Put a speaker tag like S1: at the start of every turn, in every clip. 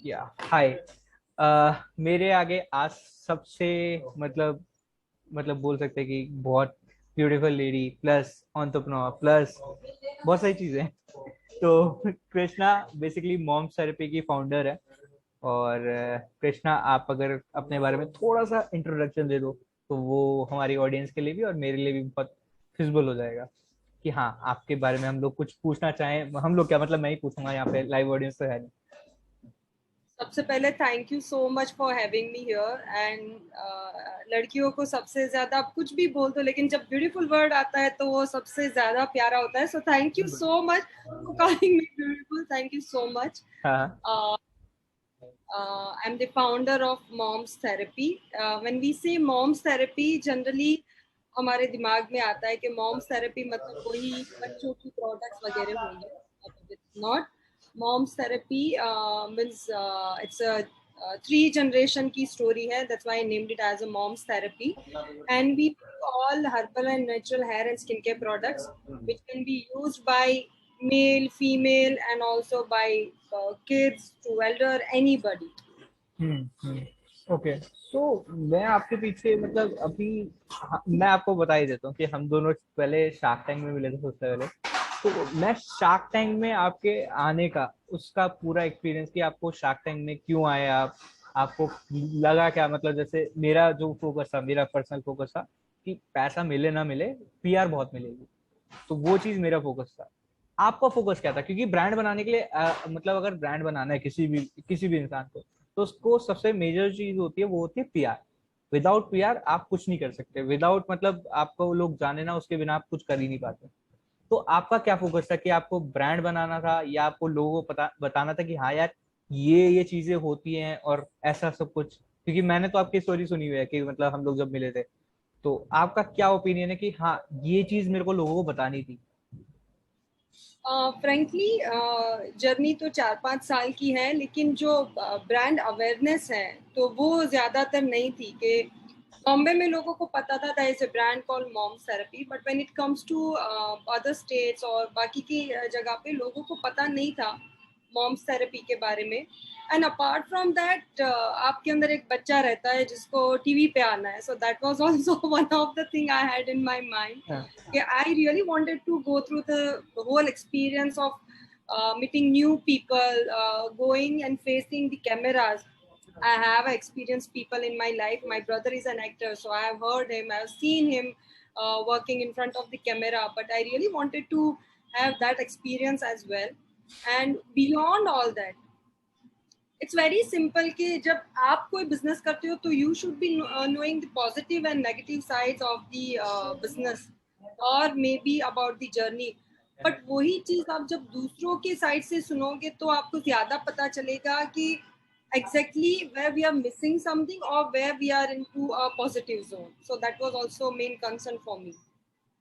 S1: या हाय। मेरे आगे आज सबसे मतलब बोल सकते हैं कि बहुत beautiful lady plus entrepreneur plus बहुत सारी चीजें हैं। तो कृष्णा बेसिकली मॉम्स थेरेपी की फाउंडर है। और कृष्णा, आप अगर अपने बारे में थोड़ा सा इंट्रोडक्शन दे दो तो वो हमारी ऑडियंस के लिए भी और मेरे लिए भी बहुत फिजिबल हो जाएगा कि हाँ, आपके बारे में हम लोग कुछ पूछना चाहें। हम लोग क्या, मतलब मैं ही पूछूंगा, यहाँ पे लाइव ऑडियंस तो है नहीं।
S2: सबसे पहले thank you so much for having me here and लड़कियों को सबसे ज्यादा आप कुछ भी बोल दो लेकिन जब ब्यूटीफुल वर्ड आता है तो वो सबसे ज्यादा प्यारा होता है. सो thank you so much for calling me beautiful. Thank you so much.
S1: हाँ
S2: I'm the founder of Moms Therapy. When we say Moms Therapy, generally हमारे दिमाग में आता है कि Moms Therapy मतलब वही बच्चों की प्रोडक्ट्स वगैरह होंगे. It's not. Moms Therapy means it's a three generation की story है. That's why I named it as a Moms Therapy. And we do all herbal and natural hair and skincare products which can be used by male, female, and also by kids to elder, anybody.
S1: Okay. So मैं आपके पीछे मतलब अभी, हाँ, मैं आपको बता ही देता हूँ कि हम दोनों पहले शार्क टैंक में मिले थे सबसे पहले। तो मैं शार्क टैंक में आपके आने का उसका पूरा एक्सपीरियंस कि आपको शार्क टैंक में क्यों आए आप, आपको लगा क्या, मतलब जैसे मेरा जो फोकस था, मेरा पर्सनल फोकस था कि पैसा मिले ना मिले, पीआर बहुत मिलेगी। तो वो चीज मेरा फोकस था। आपका फोकस क्या था? क्योंकि ब्रांड बनाने के लिए मतलब अगर ब्रांड बनाना है किसी भी इंसान को, तो उसको सबसे मेजर चीज होती है, वो होती है पीआर। विदाउट पीआर आप कुछ नहीं कर सकते। विदाउट मतलब आपको लोग जाने ना, उसके बिना आप कुछ कर ही नहीं पाते। तो आपका क्या फोकस था कि आपको ब्रांड बनाना था या आपको लोगों को पता बताना था कि हाँ यार, ये चीजें होती हैं और ऐसा सब कुछ? क्योंकि मैंने तो आपकी स्टोरी सुनी हुई है कि मतलब हम लोग जब मिले थे। तो आपका क्या ओपिनियन है कि हाँ, ये चीज मेरे को लोगों को बतानी थी?
S2: फ्रेंकली जर्नी तो 4-5 साल की है लेकिन जो ब्रांड अवेयरनेस है तो वो ज़्यादातर नहीं थी कि बॉम्बे में लोगों को पता था that is a brand called Mom's Therapy but when it comes to other states और बाकी की जगह पे लोगों को पता नहीं था मॉम्स थेरेपी के बारे में. एंड अपार्ट फ्रॉम दैट आपके अंदर एक बच्चा रहता है जिसको टीवी पे आना है. सो that was also one of the thing I had in my mind. Yeah, I really wanted to go through the whole experience of meeting new people, going and facing the cameras. I have experienced people in my life. My brother is an actor, so I have heard him, I have seen him working in front of the camera. But I really wanted to have that experience as well. And beyond all that, it's very simple कि जब आप कोई business करते हो तो you should be knowing the positive and negative sides of the business और may be about the journey. But वही चीज आप जब दूसरों के साइड से सुनोगे तो आपको ज्यादा पता चलेगा कि exactly where we are missing something और where we are into a positive zone. So that was also main concern for me.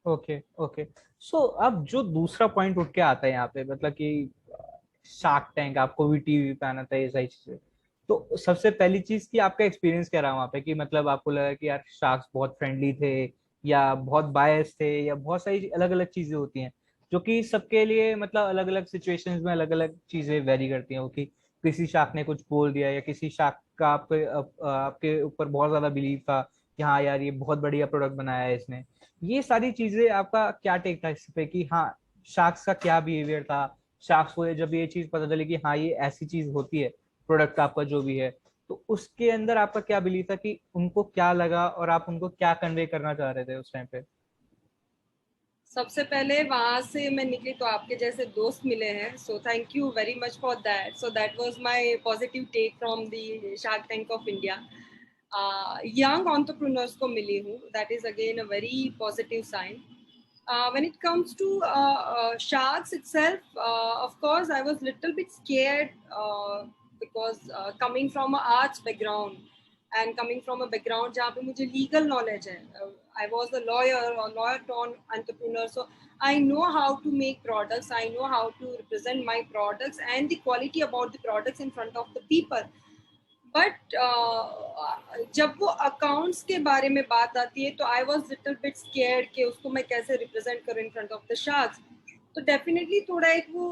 S1: Okay okay. So अब जो दूसरा पॉइंट उठ के आता है यहाँ पे, मतलब कि शार्क टैंक आपको भी टीवी पे आना था, ये सही चीजें। तो सबसे पहली चीज कि आपका एक्सपीरियंस क्या रहा वहाँ पे, कि मतलब आपको लगा कि यार शार्क्स बहुत फ्रेंडली थे या बहुत बायस थे, या बहुत सारी अलग अलग चीजें होती हैं जो कि सबके लिए मतलब अलग अलग सिचुएशंस में अलग अलग चीजें वेरी करती हैं। वो कि किसी शार्क ने कुछ बोल दिया या किसी शार्क का आपके ऊपर बहुत ज्यादा बिलीव था कि हाँ यार, ये बहुत बढ़िया प्रोडक्ट बनाया है इसने। ये सारी चीजें आपका क्या टेक था इस पे कि हाँ, शार्क्स का क्या बिहेवियर था? शार्क्स को जब ये चीज पता चली कि हाँ ये ऐसी चीज होती है, प्रोडक्ट आपका जो भी है, तो उसके अंदर आपका क्या बिलीव था कि उनको क्या लगा और आप उनको क्या कन्वे करना चाह रहे थे उस टाइम पे?
S2: सबसे पहले वहां से मैं निकली तो आपके जैसे दोस्त मिले हैं. So thank you very much for that. So that was my positive take from the Shark Tank of India. Young entrepreneurs को मिली हूँ. That is again a very positive sign. When it comes to sharks itself, of course, I was little bit scared because coming from a arts background and coming from a background जहाँ पे मुझे legal knowledge है. I was a lawyer or lawyer turned entrepreneur, so I know how to make products. I know how to represent my products and the quality about the products in front of the people. But जब वो accounts के बारे में बात आती है तो I was little bit scared कि उसको मैं कैसे रिप्रेजेंट करूँ in front of the sharks. तो डेफिनेटली थोड़ा एक वो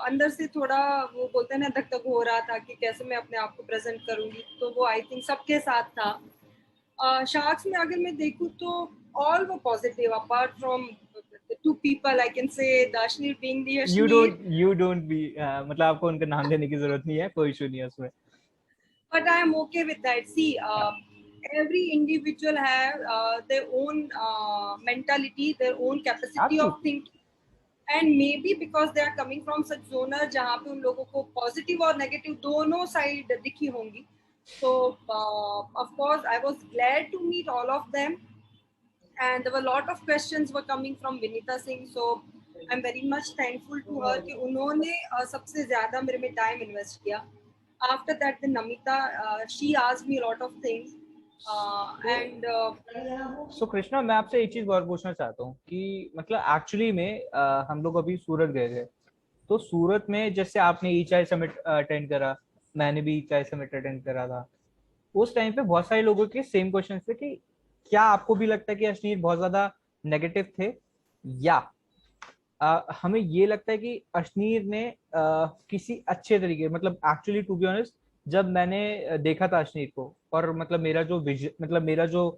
S2: अंदर से थोड़ा वो बोलते हैं ना धक धक हो रहा था कि कैसे मैं अपने आप को प्रेजेंट करूंगी, तो वो आई थिंक सबके साथ था। शार्क्स में अगर मैं देखूँ तो ऑल वो positive apart from two people I can say Dashneer being the Yashneer.
S1: You don't be, मतलब आपको उनका नाम लेने की जरूरत नहीं है, कोई इशू नहीं है उसमें।
S2: But I am okay with that. See, every individual have their own mentality, their own capacity of
S1: absolutely.
S2: thinking, and maybe because they are coming from such zone जहाँ पे उन लोगों को पॉजिटिव और नेगेटिव दोनों साइड दिखी होंगी. So of course I was glad to meet all of them, and there were a lot of questions were coming from Vinita Singh. So I'm very much thankful to her कि उन्होंने सबसे ज़्यादा मेरे में time invest किया. After that, the Namita, she asked me a lot of things, and
S1: सो कृष्णा, मैं आपसे एक चीज और पूछना चाहता हूँ कि मतलब एक्चुअली में हम लोग अभी सूरत गए थे, तो सूरत में जैसे आपने ई चाय समिट अटेंड करा, मैंने भी ई चाय समिट अटेंड करा था, उस टाइम पे बहुत सारे लोगों के सेम क्वेश्चन थे कि क्या आपको भी लगता है कि अश्नीर बहुत ज्यादा नेगेटिव थे, या हमें ये लगता है कि अश्नीर ने किसी अच्छे तरीके, मतलब एक्चुअली टू बी ऑनेस्ट, जब मैंने देखा था अश्नीर को, और मतलब मेरा जो विजन, मतलब मेरा जो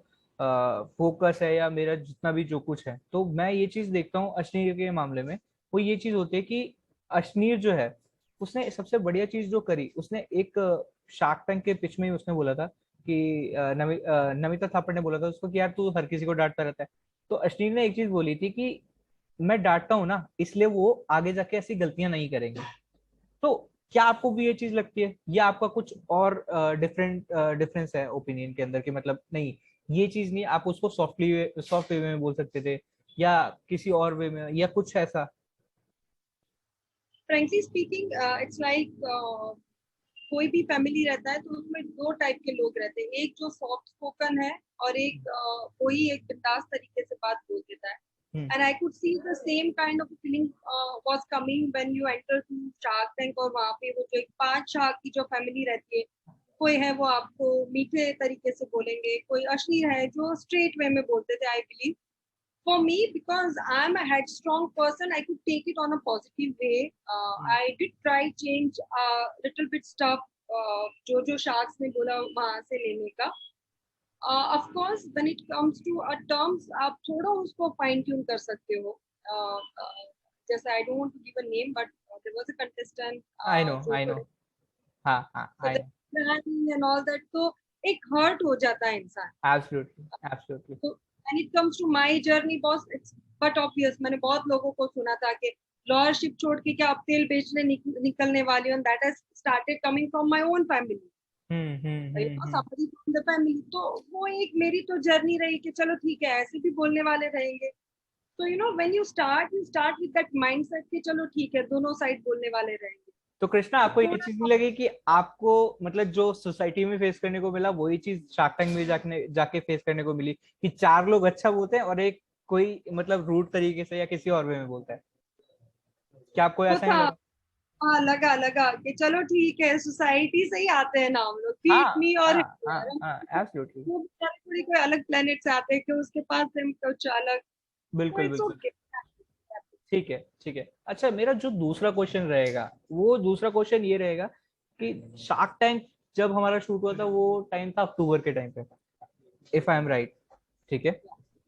S1: फोकस है या मेरा जितना भी जो कुछ है, तो मैं ये चीज देखता हूँ अश्नीर के मामले में, वो ये चीज होती है कि अश्नीर जो है, उसने सबसे बढ़िया चीज जो करी, उसने एक शार्क टैंक के पिच में ही उसने बोला था कि नमिता थापड़ ने बोला था उसको कि यार तू हर किसी को डांटता रहता है, तो अश्नीर ने एक चीज बोली थी कि मैं डांटता हूँ ना, इसलिए वो आगे जाके ऐसी गलतियां नहीं करेंगे। तो क्या आपको भी ये चीज लगती है, या आपका कुछ और डिफरेंस है ओपिनियन के अंदर कि मतलब नहीं, ये चीज नहीं, आप उसको सॉफ्ट वे में बोल सकते थे, या किसी और वे में, या कुछ ऐसा?
S2: frankly speaking, it's like कोई भी फैमिली रहता है तो उसमें दो टाइप के लोग रहते हैं, एक जो सॉफ्ट स्पोकन है और एक कोई एक बिंदास तरीके से बात बोल देता है.
S1: हम्म।
S2: And I could see the same kind of feeling was coming when you enter to Shark Tank, और वहाँ पे वो जो एक 5 शार्क की जो फैमिली रहती है, कोई है वो आपको मीठे तरीके से बोलेंगे, कोई अश्लील है जो स्ट्रेट वे में बोलते थे. I believe for me, because I'm a headstrong person, I could take it on a positive way. I did try change a little bit stuff जो sharks ने बोला वहाँ से लेने का. Of course, when it comes to terms, आप थोड़ा उसको fine tune कर सकते हो. जैसे I don't want to give a name, but there was a contestant जो
S1: आई नो।
S2: थोड़े
S1: हाँ हाँ,
S2: so
S1: I
S2: the
S1: know.
S2: and all that, तो एक hurt हो जाता है इंसान.
S1: Absolutely, absolutely.
S2: तो when it comes to my journey, boss, it's but obvious. मैंने बहुत लोगों को सुना था कि लॉयरशिप छोड़ के क्या आप तेल बेचने निकलने वाली हो, and that has started coming from my own family. Somebody from the family. तो वो एक मेरी तो जर्नी रही कि चलो ठीक है, ऐसे भी बोलने वाले रहेंगे. तो when you start with that mindset कि चलो ठीक है, दोनों साइड बोलने वाले रहेंगे.
S1: तो कृष्णा,
S2: तो
S1: आपको ये चीज नहीं
S2: थोड़ा
S1: लगी कि आपको मतलब जो सोसाइटी में फेस करने को मिला, वही चीज शार्क टैंक में जाके फेस करने को मिली, कि 4 लोग अच्छा बोलते हैं और एक कोई मतलब रूट तरीके से या किसी और वे में बोलता है? क्या आपको
S2: वो
S1: ऐसा नहीं
S2: था.
S1: लगा?
S2: हाँ, लगा लगा कि चलो ठीक है, सोसाइटी से ही आते हैं ना हम लोग, फीट
S1: हाँ
S2: मी और
S1: हाँ हाँ हाँ, एब्सोल्युटली।
S2: वो बेचारे थोड़ी कोई अलग प्लेनेट से आते हैं कि उसके पास हम कुछ अलग. तो
S1: बिल्कुल
S2: इट्स
S1: बिल्कुल।
S2: ओके.
S1: ठीक है, ठीक है। अच्छा, मेरा जो दूसरा क्वेश्चन रहेगा, वो दूसरा क्वेश्चन ये रहेगा कि शार्क टैंक जब हमारा शूट हुआ था, वो टाइम था अक्टूबर के टाइम पे, इफ आई एम राइट। ठीक है।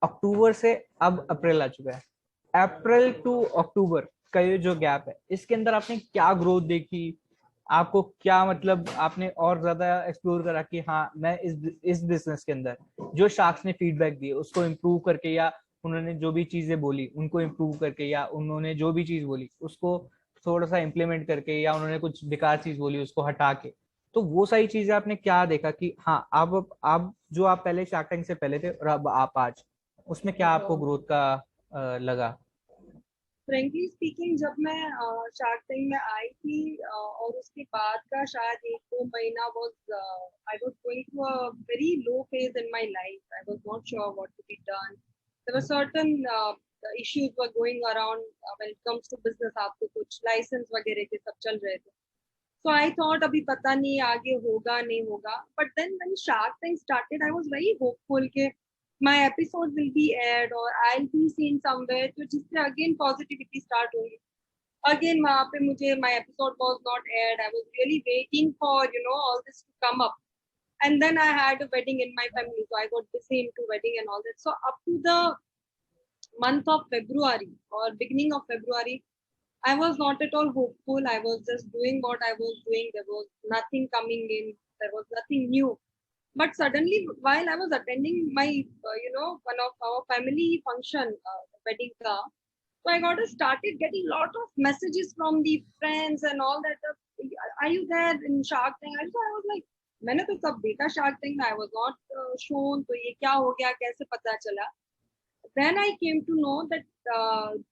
S1: अक्टूबर से अब अप्रैल आ चुका है। अप्रैल टू अक्टूबर का ये जो गैप है, इसके अंदर आपने क्या ग्रोथ देखी? आपको क्या मतलब आपने और ज्यादा एक्सप्लोर करा कि हाँ, मैं इस बिजनेस के अंदर जो शार्क्स ने फीडबैक दिए उसको इम्प्रूव करके, या उन्होंने जो भी चीजें बोली उनको इम्प्रूव करके, या उन्होंने जो भी चीज बोली उसको थोड़ा सा इम्प्लीमेंट करके, या उन्होंने कुछ बेकार चीज बोली उसको हटा के, तो वो सारी चीजें आपने क्या देखा कि हाँ, अब जो आप पहले शार्क टैंक से पहले थे और अब आप आज, उसमें क्या आपको ग्रोथ का लगा?
S2: फ्रेंकली स्पीकिंग, जब मैं शार्क टैंक में आई थी और उसके बाद का शायद 1-2 महीना was I was going through a very low phase in my life. I was not sure what to be done. There were certain issues were going around when it comes to business. आपको कुछ licence वगैरह के सब चल रहे थे. So I thought अभी पता नहीं आगे होगा नहीं होगा. But then when Shark Tank started, I was very hopeful कि my episode will be aired or I'll be seen somewhere, तो जिससे again positivity start होगी. Again वहाँ पे मुझे my episode was not aired. I was really waiting for all this to come up. And then I had a wedding in my family, so I got busy into wedding and all that. So up to the month of February or beginning of February, I was not at all hopeful. I was just doing what I was doing. There was nothing coming in. There was nothing new. But suddenly, while I was attending my, one of our family function, wedding ka, so I got started getting a lot of messages from the friends and all that. Are you there in Shark Tank? So I was like, मैंने तो सब देखा Shark Tank. I was not shown. तो ये क्या हो गया? कैसे पता चला? Then I came to know that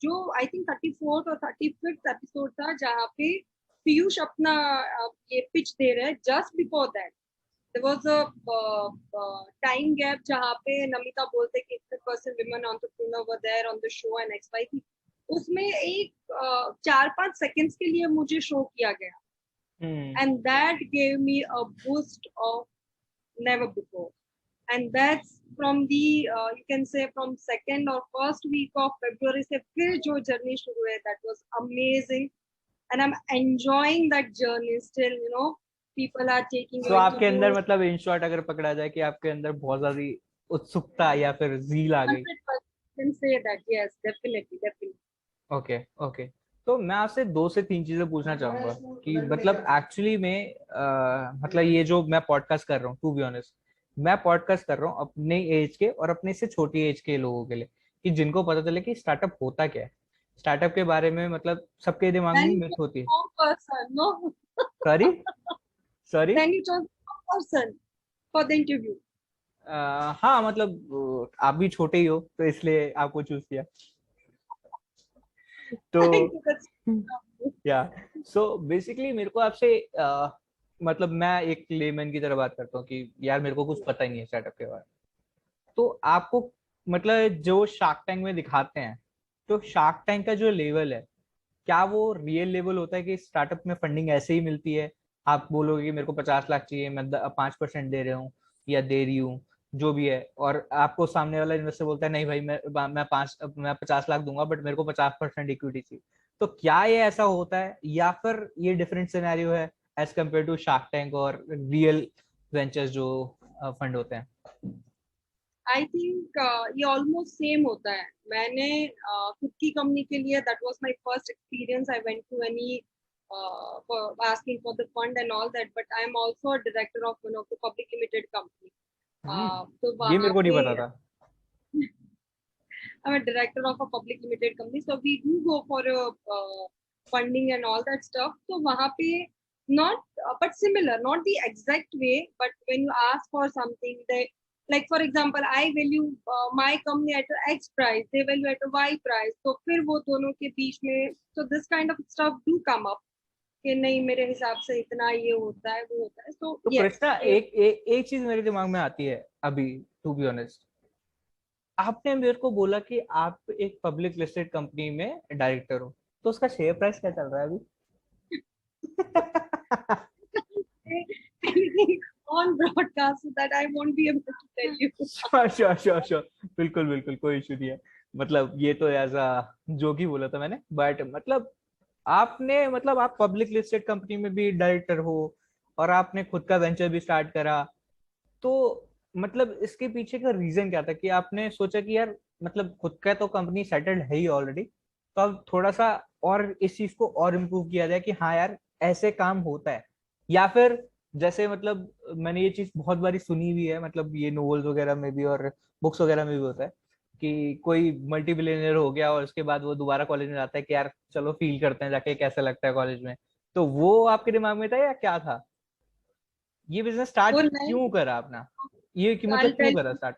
S2: जो I think 34th or 35th episode था जहाँ पे पीयूष अपना ये pitch दे रहे हैं. Just before that there was a time gap जहाँ पे नमिता बोलते कि 50% women entrepreneur were there on the show and XYZ. उसमें एक 4-5 seconds के लिए मुझे show किया गया. And that gave me a boost of never before. And that's from the you can say from second or first week of February से फिर जो journey शुरू है, that was amazing. And I'm enjoying that journey still, people are taking
S1: तो आपके अंदर मतलब in short अगर पकड़ा जाए कि आपके अंदर बहुत ज्यादा उत्सुकता या फिर जील आ गई.
S2: 100% can say that, yes, definitely.
S1: Okay. तो मैं आपसे 2 से 3 चीजें पूछना चाहूंगा कि मतलब एक्चुअली में मतलब ये जो मैं पॉडकास्ट कर रहा हूँ, टू बी ऑनेस्ट मैं पॉडकास्ट कर रहा हूँ अपने एज के और अपने से छोटी एज के लोगों के लिए, कि जिनको पता चले कि स्टार्टअप होता क्या है, स्टार्टअप के बारे में मतलब सबके दिमाग में मिथ होती है. Sorry
S2: Then you chose one person for the interview.
S1: हाँ मतलब आप भी छोटे ही हो तो इसलिए आपको चूज किया. तो या सो बेसिकली मेरे को आपसे मतलब मैं एक लेमैन की तरह बात करता हूँ कि यार मेरे को कुछ पता ही नहीं है स्टार्टअप के बारे में. तो आपको मतलब जो शार्क टैंक में दिखाते हैं, तो शार्क टैंक का जो लेवल है, क्या वो रियल लेवल होता है कि स्टार्टअप में फंडिंग ऐसे ही मिलती है, आप बोलोगे कि मेरे को 50 लाख चाहिए, मैं 5% दे रहा हूँ या दे रही हूँ जो भी है, और आपको सामने वाला इन्वेस्टर बोलता है नहीं भाई मैं 50 लाख दूंगा बट मेरे को 50% इक्विटी चाहिए. तो क्या ये ऐसा होता है या फिर ये डिफरेंट सिनेरियो है as compared to Shark Tank और रियल वेंचर्स जो फंड होते हैं?
S2: आई थिंक ये ऑलमोस्ट सेम होता है. मैंने खुद की कंपनी के लिए that was my first experience. I went to any asking for the fund and all that, but I am also a director of one of the public limited company. तो
S1: ये मेरे को नहीं पता था.
S2: I'm a director of a public limited company, so we do go for a funding and all that stuff. So वहाँ पे not but similar, not the exact way, but when you ask for something, they like for example I value my company at X price, they value at a Y price. तो फिर वो दोनों के बीच में so this kind of stuff do come up कि नहीं मेरे हिसाब से इतना ये होता है वो होता है. So
S1: तो
S2: yes,
S1: कृष्णा एक चीज मेरे दिमाग में आती है अभी, टू बी ऑनेस्ट. आपने मेरे को बोला कि आप एक पब्लिक लिस्टेड कंपनी में डायरेक्टर हो, तो उसका शेयर प्राइस क्या चल रहा है अभी?
S2: on broadcast so that I won't be able to tell you.
S1: Sure. बिल्कुल कोई इशू नहीं है. मतलब ये तो ऐसा जोक ही बोला था मैंने, बट मतलब आपने मतलब आप पब्लिक लिस्टेड कंपनी में भी डायरेक्टर हो और आपने खुद का वेंचर भी स्टार्ट करा, तो मतलब इसके पीछे का रीजन क्या था कि आपने सोचा कि यार मतलब खुद का तो कंपनी सेटल्ड है ही ऑलरेडी, तो अब थोड़ा सा और इस चीज को और इम्प्रूव किया जाए कि हाँ यार ऐसे काम होता है, या फिर जैसे मतलब मैंने ये चीज बहुत बारी सुनी हुई है, मतलब ये नोवेल्स वगैरह में भी और बुक्स वगैरह में भी होता है कि कोई मल्टी बिलियनर हो गया और उसके बाद वो दोबारा कॉलेज में आता है कि यार चलो फील करते हैं जाके कैसा लगता है कॉलेज में. तो वो आपके दिमाग में था या क्या था? ये बिजनेस स्टार्ट क्यों करा अपना, ये कि मतलब क्यों करा स्टार्ट?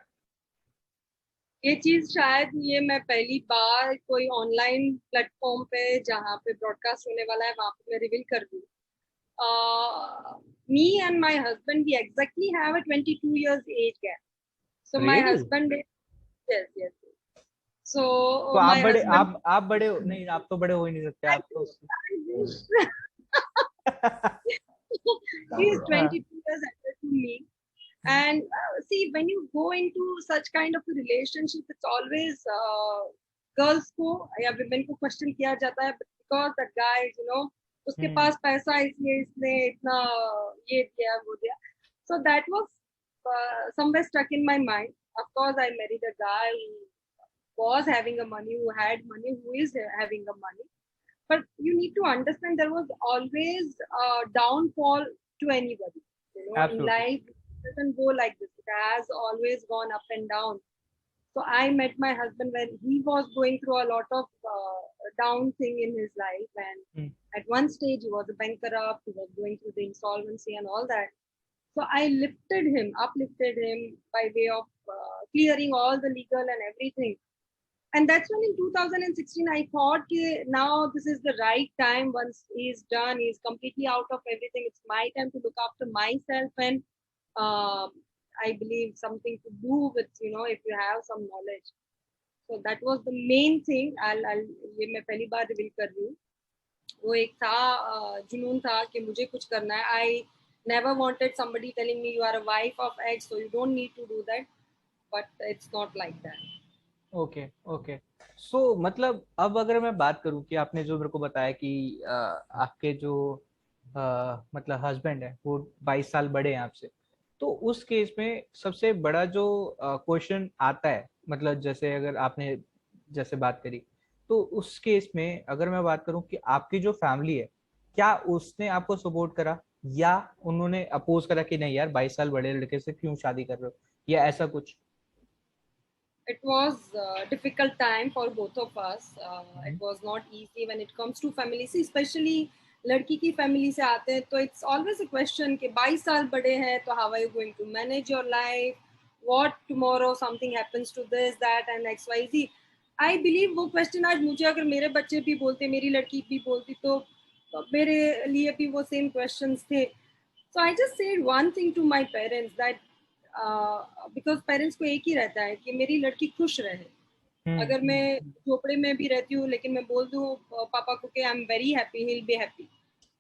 S2: ये चीज शायद ये मैं पहली बार कोई ऑनलाइन प्लेटफॉर्म पे जहाँ पे ब्रॉडकास्ट होने वाला है वहां पे मैं रिवील कर दूँ. Me and my husband, we exactly have a 22 years age gap. So
S1: really?
S2: my husband is yes. So
S1: आप बड़े आप बड़े नहीं, आप तो बड़े हो ही नहीं सकते आप तो.
S2: He is 22 years older to me. And see, when you go into such kind of a relationship, it's always girls को या women को question किया जाता है because that guy, you know, उसके पास पैसा है इसलिए इसने इतना ये दिया वो दिया. So that was somewhere stuck in my mind. Of course, I married a guy who was having a money, who had money, who is having a money. But you need to understand there was always a downfall to anybody. You know, in life, it doesn't go like this. It has always gone up and down. So I met my husband when he was going through a lot of down thing in his life. And at one stage, he was a bankrupt. He was going through the insolvency and all that. So I uplifted him by way of clearing all the legal and everything. And that's when in 2016, I thought, now this is the right time. Once he's done, he's completely out of everything. It's my time to look after myself. And I believe something to do with, you know, if you have some knowledge. So that was the main thing. ये मैं पहली बार reveal कर रही हूँ. वो एक था जुनून था कि मुझे कुछ करना है. I never wanted somebody telling me you are a wife of X, so you don't need to do that. But it's not like that.
S1: Okay okay. So मतलब अब अगर मैं बात करूं कि आपने जो मेरे को बताया कि आपके जो मतलब हस्बैंड है वो 22 साल बड़े हैं आपसे, तो उस केस में सबसे बड़ा जो क्वेश्चन आता है, मतलब जैसे अगर आपने जैसे बात करी, तो उस केस में अगर मैं बात करूं कि आपकी जो फैमिली है, क्या उसने आपको सपोर्ट करा या उन्होंने अपोज करा कि नहीं यार 22 साल बड़े लड़के से क्यों शादी कर रहे हो, या ऐसा कुछ?
S2: It was a difficult time for both of us. It was not easy when it comes to family. See, especially लड़की की फैमिली से आते हैं तो it's always a question कि 22 साल बड़े हैं तो how are you going to manage your life? What tomorrow something happens to this, that and XYZ. I believe वो question आज मुझे अगर मेरे बच्चे भी बोलते, मेरी लड़की भी बोलती तो मेरे लिए भी वो same questions थे. So I just said one thing to my parents that because parents को एक ही रहता है कि मेरी लड़की खुश रहे. अगर मैं झोपड़े में भी रहती हूँ लेकिन मैं बोल दूँ पापा को कि I am very happy, he will be happy.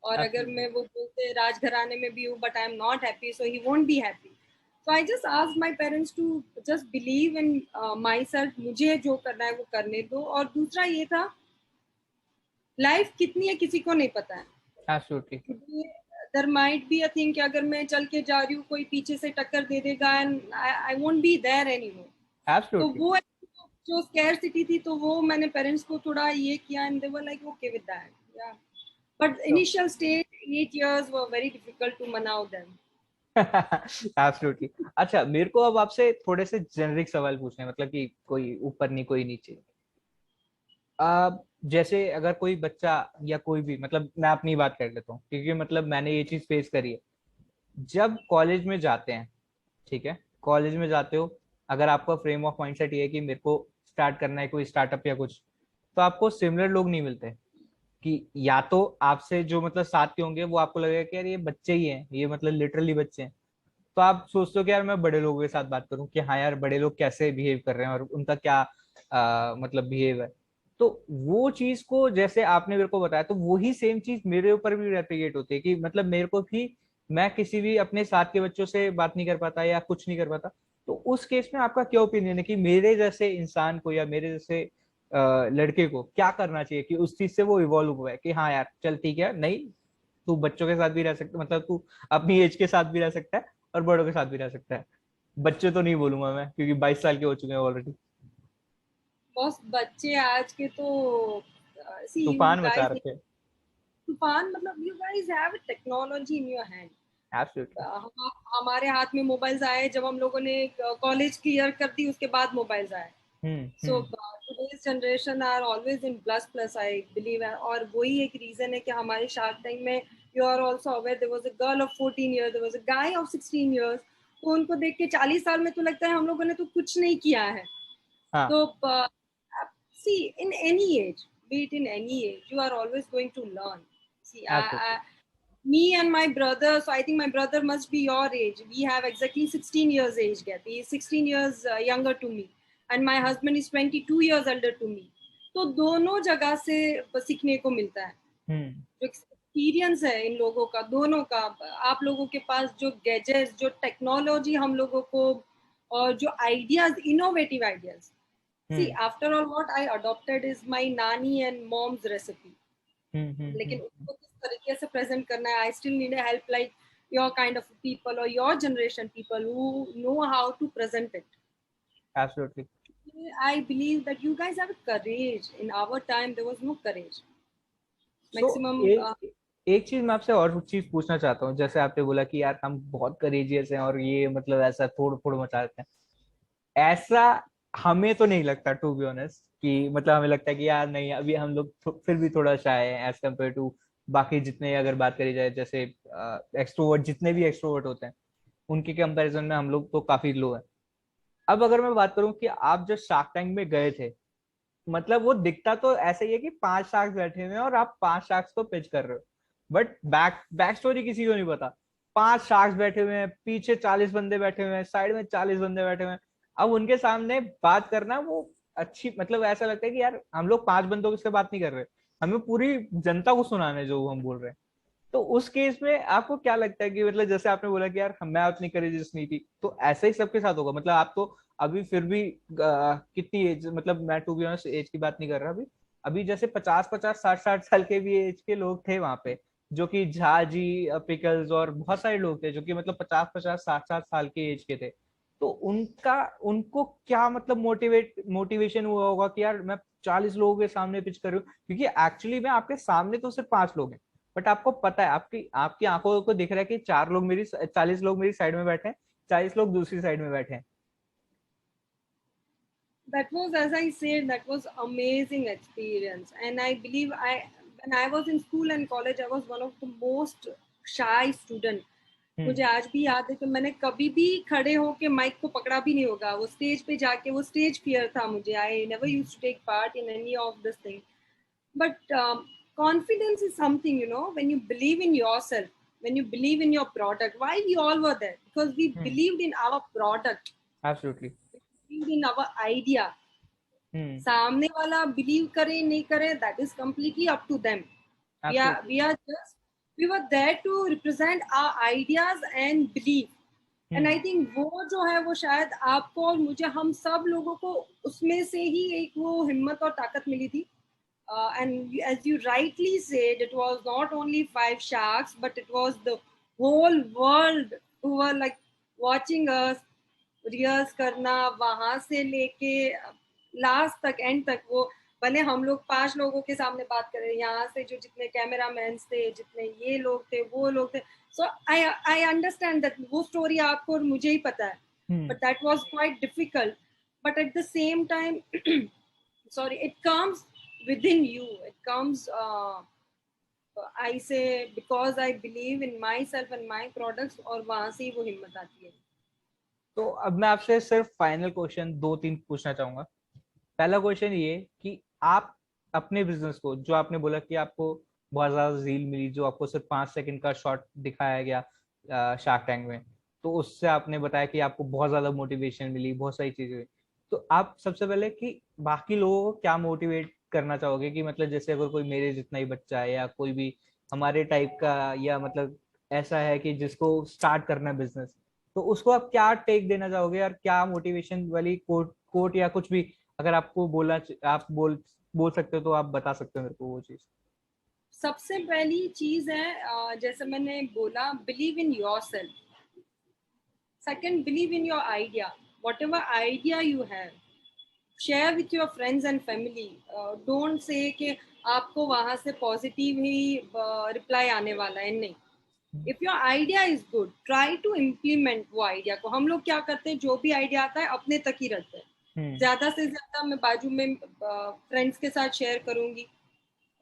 S2: और अगर मैं वो बोलते राजघराने में भी हूँ but I am not happy, so he won't be happy. So I just ask my parents to just believe in myself. मुझे जो करना है वो करने दो. और दूसरा ये था, लाइफ कितनी है किसी को नहीं पता है.
S1: Absolutely.
S2: There might be a thing कि अगर मैं चल के जा रही हूँ कोई पीछे से टक्कर दे देगा and I won't be there anymore.
S1: Absolutely.
S2: तो वो जो scarcity थी तो वो मैंने पेरेंट्स को थोड़ा ये किया and they were like okay with that. Yeah. But initial stage 8 years were very difficult to manage them.
S1: Absolutely. अच्छा, मेरे को अब आपसे थोड़े से जेनरिक सवाल पूछने, मतलब कि कोई ऊपर नहीं कोई नीचे. जैसे अगर कोई बच्चा या कोई भी, मतलब मैं अपनी बात कर लेता हूँ क्योंकि मतलब मैंने ये चीज फेस करी है. जब कॉलेज में जाते हैं, ठीक है, कॉलेज में जाते हो, अगर आपका फ्रेम ऑफ माइंडसेट ये है कि मेरे को स्टार्ट करना है कोई स्टार्टअप या कुछ, तो आपको सिमिलर लोग नहीं मिलते. कि या तो आपसे जो मतलब साथ के होंगे वो आपको लगेगा कि यार ये बच्चे ही हैं, ये मतलब लिटरली बच्चे हैं, तो आप सोचते हो कि यार मैं बड़े लोगों के साथ बात करूं कि हाँ यार बड़े लोग कैसे बिहेव कर रहे हैं और उनका क्या मतलब बिहेव है. तो वो चीज को जैसे आपने मेरे को बताया, तो वही सेम चीज मेरे ऊपर भी रेप्लिकेट होती है कि मतलब मेरे को भी, मैं किसी भी अपने साथ के बच्चों से बात नहीं कर पाता या कुछ नहीं कर पाता. तो उस केस में आपका क्या ओपिनियन है कि मेरे जैसे इंसान को या मेरे जैसे लड़के को क्या करना चाहिए कि उस चीज से वो इवॉल्व हुआ है कि हाँ यार चल ठीक है, नहीं तू बच्चों के साथ भी रह सकता, मतलब तू अपनी एज के साथ भी रह सकता है और बड़ों के साथ भी रह सकता है. बच्चे तो नहीं बोलूंगा मैं क्योंकि 22 साल के हो चुके हैं ऑलरेडी.
S2: बस बच्चे आज के तो see you
S1: तूफान मचा
S2: guys,
S1: रखे.
S2: तूफान मतलब you guys have a technology in your hand.
S1: Absolutely.
S2: हमारे हाथ में मोबाइल्स आए जब हम लोगों ने कॉलेज क्लियर कर दी, उसके बाद मोबाइल्स आए. सो today's generation are always in plus I believe. और वही एक रीजन है कि हमारे शार्क टैंक में you are also aware there was a girl of 14 years, there was a guy of 16 years. तो उनको देख के 40 साल में तो लगता है हम लोगों ने तो कुछ नहीं किया है. तो see, in any age, be it in any age, you are always going to learn. See, me and my brother, so I think my brother must be your age. We have exactly 16 years age gap. He is 16 years younger to me. And my husband is 22 years older to me. तो दोनों जगह से सीखने को मिलता है. Experience है इन लोगों का, दोनों का। आप लोगों के पास जो गैजेट्स, जो टेक्नोलॉजी हम लोगों को, और जो ideas, innovative ideas. See,
S1: hmm
S2: after all what I adopted is my nani and mom's recipe. लेकिन
S1: हम्म।
S2: उसको किस तरीके से प्रेजेंट करना है, I still need help like your kind of people और your generation people who know how to present it.
S1: Absolutely.
S2: I believe that you guys have courage. In our time, there was no courage.
S1: So
S2: Maximum.
S1: एक चीज मैं आपसे और चीज पूछना चाहता हूँ, जैसे आपने बोला कि यार हम बहुत करेजियस हैं और ये मतलब ऐसा फोड़ फोड़ मचा देते हैं, ऐसा हमें तो नहीं लगता टू बी ऑनेस्ट। कि मतलब हमें लगता है कि यार नहीं, अभी हम लोग फिर भी थोड़ा शाय है एज कम्पेयर टू बाकी जितने, अगर बात करी जाए जैसे एक्सट्रोवर्ट, जितने भी एक्सट्रोवर्ट होते हैं उनके कंपैरिजन में हम लोग तो काफी लो है। अब अगर मैं बात करूं कि आप जो शार्क टैंक में गए थे, मतलब वो दिखता तो ऐसा ही है कि 5 शार्क्स बैठे हुए हैं और आप 5 शार्क्स को पिच कर रहे हो, बट बैक बैक स्टोरी किसी को नहीं पता। 5 शार्क्स बैठे हुए हैं, पीछे 40 बंदे बैठे हुए हैं, साइड में 40 बंदे बैठे हुए हैं। अब उनके सामने बात करना वो अच्छी, मतलब ऐसा लगता है कि यार हम लोग 5 बंदों से बात नहीं कर रहे, हमें पूरी जनता को सुनाना है जो हम बोल रहे हैं। तो उस केस में आपको क्या लगता है कि मतलब जैसे आपने बोला कि यार मैं उतनी करेजियस नहीं थी, तो ऐसा ही सबके साथ होगा? मतलब आप तो अभी फिर भी कितनी एज, मतलब मैं टू बी ऑनेस्ट एज की बात नहीं कर रहा अभी, अभी जैसे 50-50 60-60 साल के भी एज के लोग थे वहां पे, जो कि झा जी, पिकल्स और बहुत सारे लोग थे जो कि मतलब 50-50 60-60 साल के एज के थे। तो उनका, उनको क्या मतलब मोटिवेशन हुआ होगा कि यार मैं 40 लोगों के सामने पिच कर रही हूँ, क्योंकि एक्चुअली में आपके सामने तो सिर्फ 5 लोग हैं, बट आपको पता है, आपकी आपकी आंखों को दिख रहा है कि 4 लोग मेरी, 40 लोग मेरी साइड में बैठे हैं, 40 लोग दूसरी साइड में बैठे हैं।
S2: That was, as I said, that was amazing experience. And I believe when I was in school and college, I was one of the most shy student.
S1: हम्म
S2: मुझे आज भी याद है कि मैंने कभी भी खड़े होके माइक को पकड़ा भी नहीं होगा। वो स्टेज पे जाके, वो स्टेज फियर था मुझे। I never used to take part in any of this thing. But confidence is something, when you believe in yourself, when you believe in your product. Why we all were there? Because we
S1: hmm.
S2: believed in our product,
S1: absolutely.
S2: believed in our idea.
S1: हम्म।
S2: सामने वाला believe करे नहीं करे, that is completely up to them. we are
S1: absolutely.
S2: we are just we were there to represent our ideas and belief. And
S1: hmm
S2: I think वो जो है, वो शायद आपको और मुझे, हम सब लोगों को उसमें से ही एक वो हिम्मत और ताकत मिली थी. And as you rightly said, it was not only 5 sharks, but it was the whole world who were like watching us rehearse करना, वहां से लेके लास्ट तक, एंड तक. वो भले हम लोग 5 लोगों के सामने बात करें, यहाँ से जो जितने कैमरामैन थे, जितने ये लोग थे, वो लोग थे. So I I understand that वो स्टोरी आपको और मुझे ही पता है,
S1: hmm.
S2: But that was quite difficult. But at the same time, sorry, it comes within you. It comes, I say, because I believe in myself and my products, और वहां से ही वो हिम्मत आती है.
S1: तो अब मैं आपसे सिर्फ फाइनल क्वेश्चन 2-3 पूछना चाहूंगा। पहला क्वेश्चन ये कि आप अपने बिजनेस को, जो आपने बोला कि आपको बहुत ज्यादा रील मिली, जो आपको सिर्फ 5 सेकंड का शॉट दिखाया गया शार्क टैंक में, तो उससे आपने बताया कि आपको बहुत ज्यादा मोटिवेशन मिली, बहुत सारी चीजें हुई। तो आप सबसे पहले कि बाकी लोगों को क्या मोटिवेट करना चाहोगे, कि मतलब जैसे अगर कोई मेरे जितना ही बच्चा है या कोई भी हमारे टाइप का, या मतलब ऐसा है कि जिसको स्टार्ट करना है बिजनेस, तो उसको आप क्या टेक देना चाहोगे, और क्या मोटिवेशन वाली कोट कोट या कुछ भी अगर आपको बोलना, आप बोल सकते हो तो आप बता सकते हो मेरे को वो चीज।
S2: सबसे पहली चीज है, जैसे मैंने बोला, believe in your self. Second, believe in your idea. What ever idea you have, share with your friends and family. Don't say कि आपको वहां से पॉजिटिव ही रिप्लाई आने वाला है. नहीं. If your idea is good, try to implement वो idea को. हम लोग क्या करते हैं, जो भी आइडिया आता है अपने तक ही रखते हैं.
S1: हम्म
S2: ज्यादा से ज्यादा मैं बाजू में फ्रेंड्स के साथ शेयर करूंगी,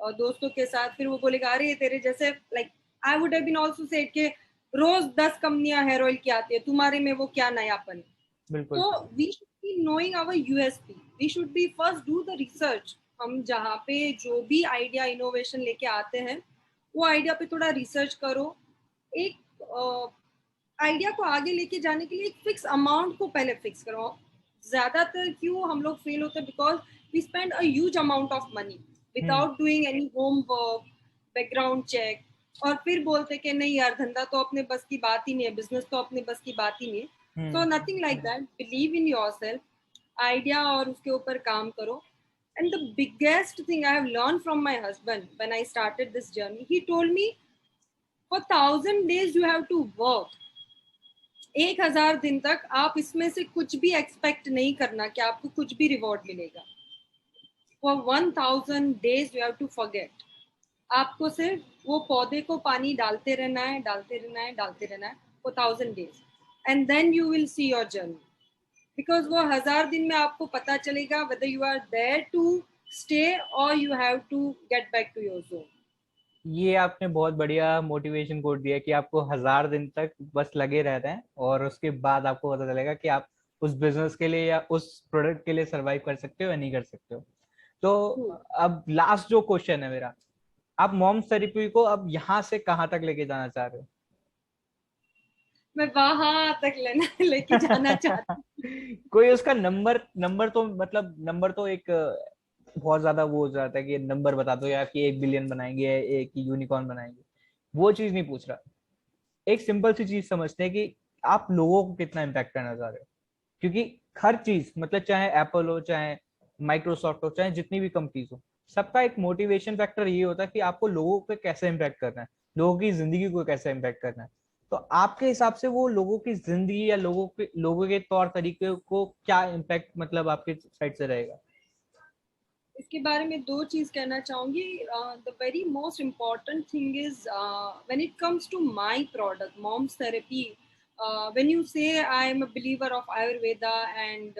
S2: और दोस्तों के साथ. फिर वो बोलेगा, अरे तेरे जैसे, like I would have been also said के रोज 10 कंपनियां हेयर ऑयल की आती है, तुम्हारे में वो क्या नयापन है.
S1: बिल्कुल।
S2: तो we should be knowing our USP. We should be first do the research. हम जहाँ पे जो भी आइडिया इनोवेशन लेके आते हैं, वो आइडिया पे थोड़ा रिसर्च करो. एक आइडिया को आगे लेके जाने के लिए एक फिक्स अमाउंट को पहले फिक्स करो. ज्यादातर क्यों हम लोग फेल होते हैं, because we spend a huge amount of money
S1: hmm
S2: without doing any homework, background check. और फिर बोलते कि नहीं यार धंधा तो अपने बस की बात ही नहीं है, बिजनेस तो अपने बस की बात ही नहीं है। So nothing like that, believe in yourself, idea और उसके ऊपर काम करो। And the biggest thing I have learned from my husband when I started this journey, he told me for 1,000 days you have to work. 1,000 दिन तक आप इसमें से कुछ भी एक्सपेक्ट नहीं करना कि आपको कुछ भी रिवॉर्ड मिलेगा। For 1,000 days you have to forget. आपको सिर्फ वो पौधे को पानी डालते रहना है, डालते रहना है, डालते रहना है for 1,000 days, and then you will see your journey. Because वो 1,000 दिन में आपको पता चलेगा whether you are there to stay or you have to get back to your zone.
S1: ये आपने बहुत बढ़िया मोटिवेशन कोट दिया कि आपको 1000 दिन तक बस लगे रहते हैं और उसके बाद आपको पता चलेगा कि आप उस बिजनेस के लिए या उस प्रोडक्ट के लिए सरवाइव कर सकते हो या नहीं कर सकते हो। तो अब लास्ट जो क्वेश्चन है मेरा, आप मॉम्स थेरेपी को अब यहाँ से कहाँ तक लेके जाना चाह रहे हो?
S2: मैं वहां तक लेके जाना चाहती हूँ।
S1: कोई उसका नंबर तो मतलब नंबर तो एक बहुत ज्यादा वो हो जाता है कि नंबर बता दो यार कि 1 बिलियन बनाएंगे, एक यूनिकॉर्न बनाएंगे, वो चीज नहीं पूछ रहा। एक सिंपल सी चीज समझते हैं कि आप लोगों को कितना इम्पैक्ट करना चाह रहे हो। क्योंकि हर चीज मतलब चाहे एप्पल हो, चाहे माइक्रोसॉफ्ट हो, चाहे जितनी भी कंपनीज हो, सबका एक मोटिवेशन फैक्टर ये होता है कि आपको लोगों पे कैसे इम्पैक्ट करना है, लोगों की जिंदगी को कैसे इम्पैक्ट करना है। तो आपके हिसाब से वो लोगों की जिंदगी या लोगों के तौर तरीके को क्या इम्पैक्ट मतलब आपके साइड से रहेगा?
S2: इसके बारे में दो चीज कहना चाहूंगी। The very most important thing is when it comes to my product Mom's Therapy, when you say I am a believer of Ayurveda and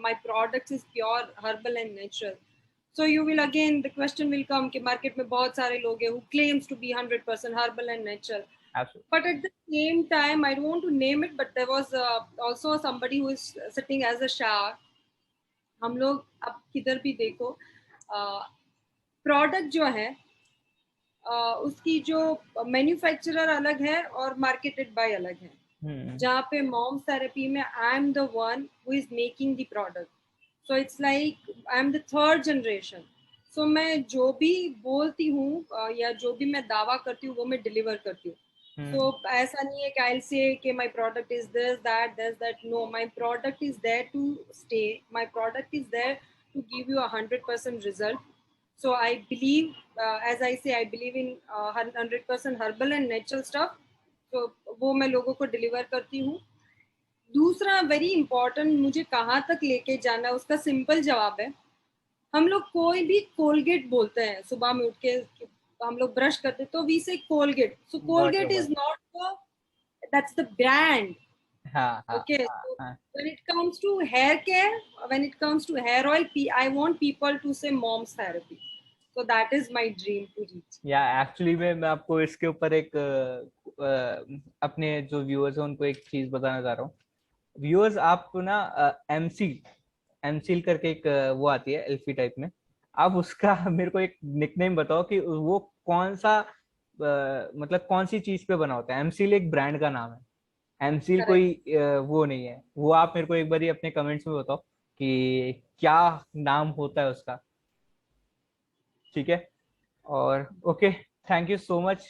S2: my product is pure herbal and natural, so you will again the question will come कि market में बहुत सारे लोग हैं who claims to be 100% herbal and natural.
S1: Absolutely.
S2: But at the same time, I don't want to name it, but there was also somebody who is sitting as a shark. हम लोग अब किधर भी देखो प्रोडक्ट जो है उसकी जो मैन्युफैक्चरर अलग है और मार्केटेड बाय अलग है। जहाँ पे मॉम्स थेरेपी में I am the one who is making the product, so it's like I am the third generation. So मैं जो भी बोलती हूँ या जो भी मैं दावा करती हूँ वो मैं डिलीवर करती हूँ। So ऐसा नहीं है कि I'll say कि my product is this that no, my product is there to stay, my product is there to give you 100% result. So I believe as I say I believe in 100% herbal and natural stuff, so वो मैं लोगों को deliver करती हूँ। दूसरा very important, मुझे कहाँ तक लेके जाना है उसका सिंपल जवाब है। हम लोग कोई भी कोलगेट बोलते हैं, सुबह में उठ के हम लोग ब्रश करते तो वी से Colgate, so Colgate is not the that's the brand. Okay, so when it comes to hair care, when it comes to hair oil, I want people to say mom's therapy, so that is my dream to reach.
S1: या actually मैं आपको इसके ऊपर एक अपने जो viewers हैं उनको एक चीज बताना चाह रहा हूँ। व्यूअर्स आपको ना एमसील करके एक वो आती है एल्फी टाइप में, आप उसका मेरे को एक निकनेम बताओ कि वो कौन सा मतलब कौन सी चीज पे बना होता है। एमसील एक ब्रांड का नाम है, एमसील कोई वो नहीं है। वो आप मेरे को एक बार अपने कमेंट्स में बताओ कि क्या नाम होता है उसका, ठीक है? और okay, thank you so much,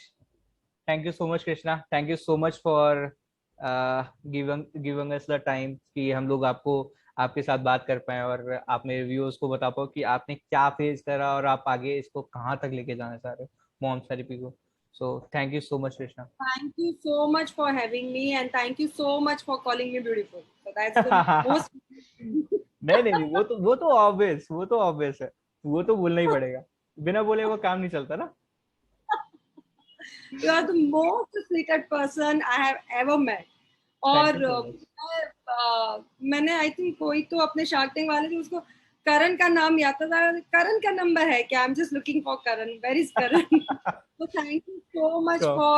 S1: thank you so much Krishna, thank you so much for giving us the time कि हम लोग आपके साथ बात कर पाए और आप मेरे व्यूअर्स को बता पाओ कि आपने क्या फेस करा और आप आगे इसको कहाँ तक लेके जाना चाह रहे हो मॉम्स थेरेपी को। So thank you so much, Krishna.
S2: Thank you so much for having me and thank you so much for calling me beautiful. So that's the most
S1: नहीं, वो तो obvious है, वो तो बोलना ही पड़ेगा, बिना बोले वो काम नहीं चलता ना।
S2: You are the most sweetest person I have ever met. और मैंने आई थिंक कोई तो अपने शार्क टैंक वाले थे उसको करण का नाम याद था, करण का नंबर है क्या? I am just looking for Karan, where is Karan? So thank you so much for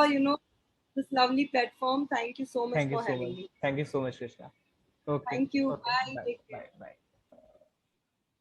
S2: this lovely platform. Thank you so much for having me.
S1: Thank you so much, Krishna. Okay.
S2: Thank you.
S1: Okay.
S2: Bye.
S1: Bye. Bye. Bye.